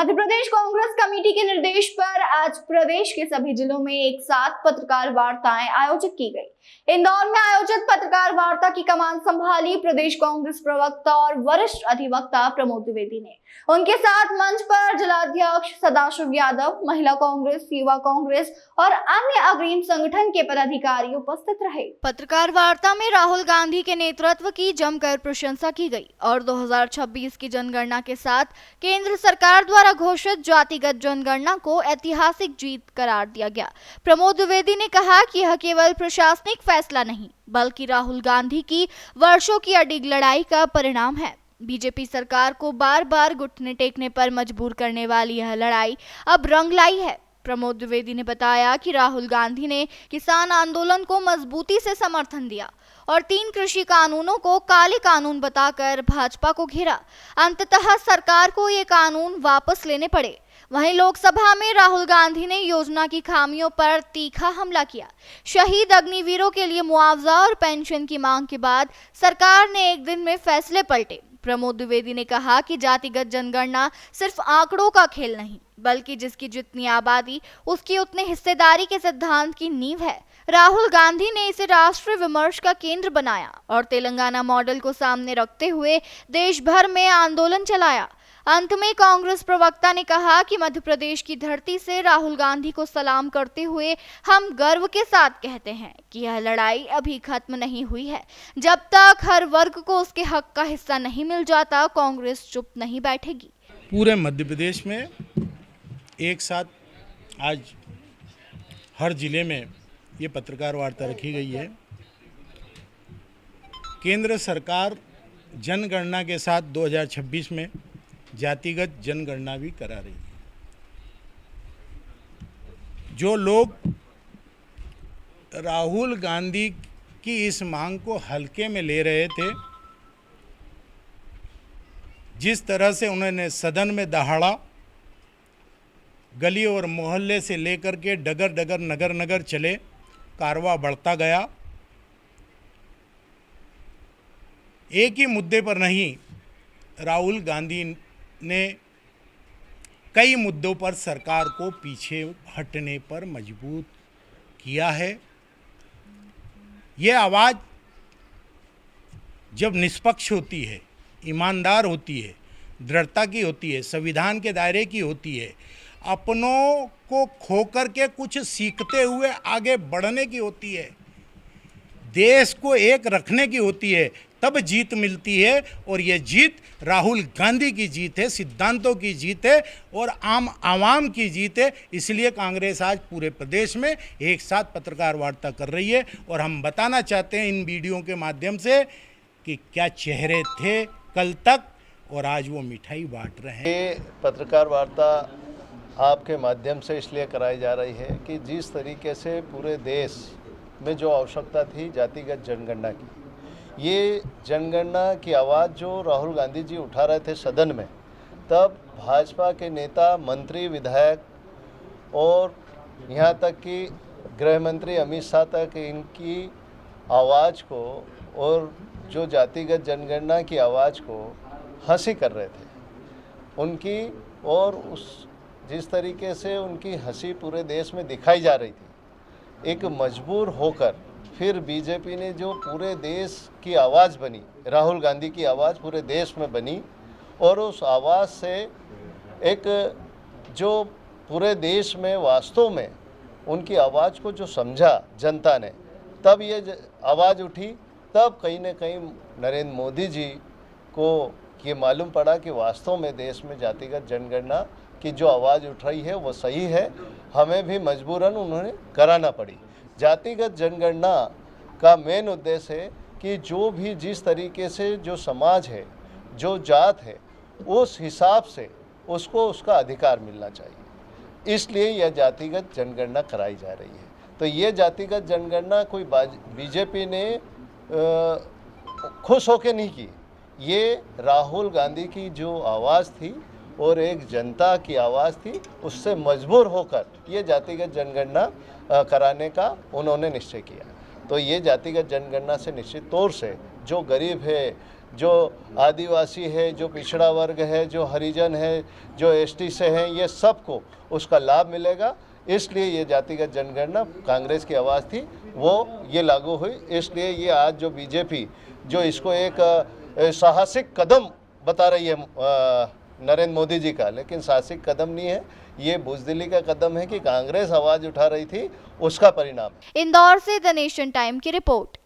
Madhya Pradesh Congress committee के निर्देश पर आज प्रदेश के सभी जिलों में एक साथ पत्रकार वार्ताएं आयोजित की गई। इंदौर में आयोजित पत्रकार वार्ता की कमान संभाली प्रदेश कांग्रेस प्रवक्ता और वरिष्ठ अधिवक्ता प्रमोद द्विवेदी ने। उनके साथ मंच पर जिलाध्यक्ष सदाशिव यादव, महिला कांग्रेस, युवा कांग्रेस और अन्य अग्रणी संगठन के पदाधिकारी उपस्थित रहे। पत्रकार वार्ता में राहुल गांधी के नेतृत्व की जमकर प्रशंसा की गई और 2026 की जनगणना के साथ केंद्र सरकार द्वारा घोषित जातिगत जनगणना को ऐतिहासिक जीत करार दिया गया। प्रमोद द्विवेदी ने कहा कि यह केवल प्रशासनिक फैसला नहीं बल्कि राहुल गांधी की वर्षों की अडिग लड़ाई का परिणाम है। बीजेपी सरकार को बार बार घुटने टेकने पर मजबूर करने वाली यह लड़ाई अब रंग लाई है। प्रमोद द्विवेदी ने बताया कि राहुल गांधी ने किसान आंदोलन को मजबूती से समर्थन दिया और 3 कृषि कानूनों को काले कानून बताकर भाजपा को घेरा। अंततः सरकार को ये कानून वापस लेने पड़े। वहीं लोकसभा में राहुल गांधी ने योजना की खामियों पर तीखा हमला किया। शहीद अग्निवीरों के लिए मुआवजा और पेंशन की मांग के बाद सरकार ने एक दिन में फैसले पलटे। प्रमोद द्विवेदी ने कहा कि जातिगत जनगणना सिर्फ आंकड़ों का खेल नहीं बल्कि जिसकी जितनी आबादी उसकी उतने हिस्सेदारी के सिद्धांत की नींव है। राहुल गांधी ने इसे राष्ट्रीय विमर्श का केंद्र बनाया और तेलंगाना मॉडल को सामने रखते हुए देश भर में आंदोलन चलाया। अंत में कांग्रेस प्रवक्ता ने कहा कि मध्य प्रदेश की धरती से राहुल गांधी को सलाम करते हुए हम गर्व के साथ कहते हैं कि यह लड़ाई अभी खत्म नहीं हुई है। जब तक हर वर्ग को उसके हक का हिस्सा नहीं मिल जाता, कांग्रेस चुप नहीं बैठेगी। पूरे मध्य प्रदेश में एक साथ आज हर जिले में ये पत्रकार वार्ता रखी गई है। केंद्र सरकार जनगणना के साथ 2026 में जातिगत जनगणना भी करा रही है। जो लोग राहुल गांधी की इस मांग को हल्के में ले रहे थे, जिस तरह से उन्होंने सदन में दहाड़ा, गली और मोहल्ले से लेकर के डगर डगर नगर नगर चले, कारवां बढ़ता गया। एक ही मुद्दे पर नहीं, राहुल गांधी ने कई मुद्दों पर सरकार को पीछे हटने पर मजबूर किया है। ये आवाज़ जब निष्पक्ष होती है, ईमानदार होती है, दृढ़ता की होती है, संविधान के दायरे की होती है, अपनों को खोकर के कुछ सीखते हुए आगे बढ़ने की होती है, देश को एक रखने की होती है, तब जीत मिलती है। और ये जीत राहुल गांधी की जीत है, सिद्धांतों की जीत है और आम आवाम की जीत है। इसलिए कांग्रेस आज पूरे प्रदेश में एक साथ पत्रकार वार्ता कर रही है और हम बताना चाहते हैं इन वीडियो के माध्यम से कि क्या चेहरे थे कल तक और आज वो मिठाई बांट रहे हैं। ये पत्रकार वार्ता आपके माध्यम से इसलिए कराई जा रही है कि जिस तरीके से पूरे देश में जो आवश्यकता थी जातिगत जनगणना की, ये जनगणना की आवाज़ जो राहुल गांधी जी उठा रहे थे सदन में, तब भाजपा के नेता, मंत्री, विधायक और यहाँ तक कि गृह मंत्री अमित शाह तक इनकी आवाज़ को और जो जातिगत जनगणना की आवाज़ को हंसी कर रहे थे उनकी, और उस जिस तरीके से उनकी हंसी पूरे देश में दिखाई जा रही थी, एक मजबूर होकर फिर बीजेपी ने जो पूरे देश की आवाज़ बनी, राहुल गांधी की आवाज़ पूरे देश में बनी और उस आवाज़ से एक जो पूरे देश में वास्तव में उनकी आवाज़ को जो समझा जनता ने, तब ये आवाज़ उठी। तब कहीं न कहीं नरेंद्र मोदी जी को ये मालूम पड़ा कि वास्तव में देश में जातिगत जनगणना की जो आवाज़ उठ रही है वो सही है, हमें भी मजबूरन उन्होंने कराना पड़ी। जातिगत जनगणना का मेन उद्देश्य है कि जो भी जिस तरीके से जो समाज है, जो जात है, उस हिसाब से उसको उसका अधिकार मिलना चाहिए। इसलिए यह जातिगत जनगणना कराई जा रही है। तो ये जातिगत जनगणना कोई बीजेपी ने खुश होकर नहीं की, ये राहुल गांधी की जो आवाज़ थी और एक जनता की आवाज़ थी, उससे मजबूर होकर ये जातिगत जनगणना कराने का उन्होंने निश्चय किया। तो ये जातिगत जनगणना से निश्चित तौर से जो गरीब है, जो आदिवासी है, जो पिछड़ा वर्ग है, जो हरिजन है, जो एसटी से हैं, ये सबको उसका लाभ मिलेगा। इसलिए ये जातिगत जनगणना कांग्रेस की आवाज़ थी, वो ये लागू हुई। इसलिए ये आज जो बीजेपी जो इसको एक साहसिक कदम बता रही है नरेंद्र मोदी जी का, लेकिन साहसिक कदम नहीं है, ये बुजदिली का कदम है कि कांग्रेस आवाज़ उठा रही थी, उसका परिणाम। इंदौर से द नेशन टाइम की रिपोर्ट।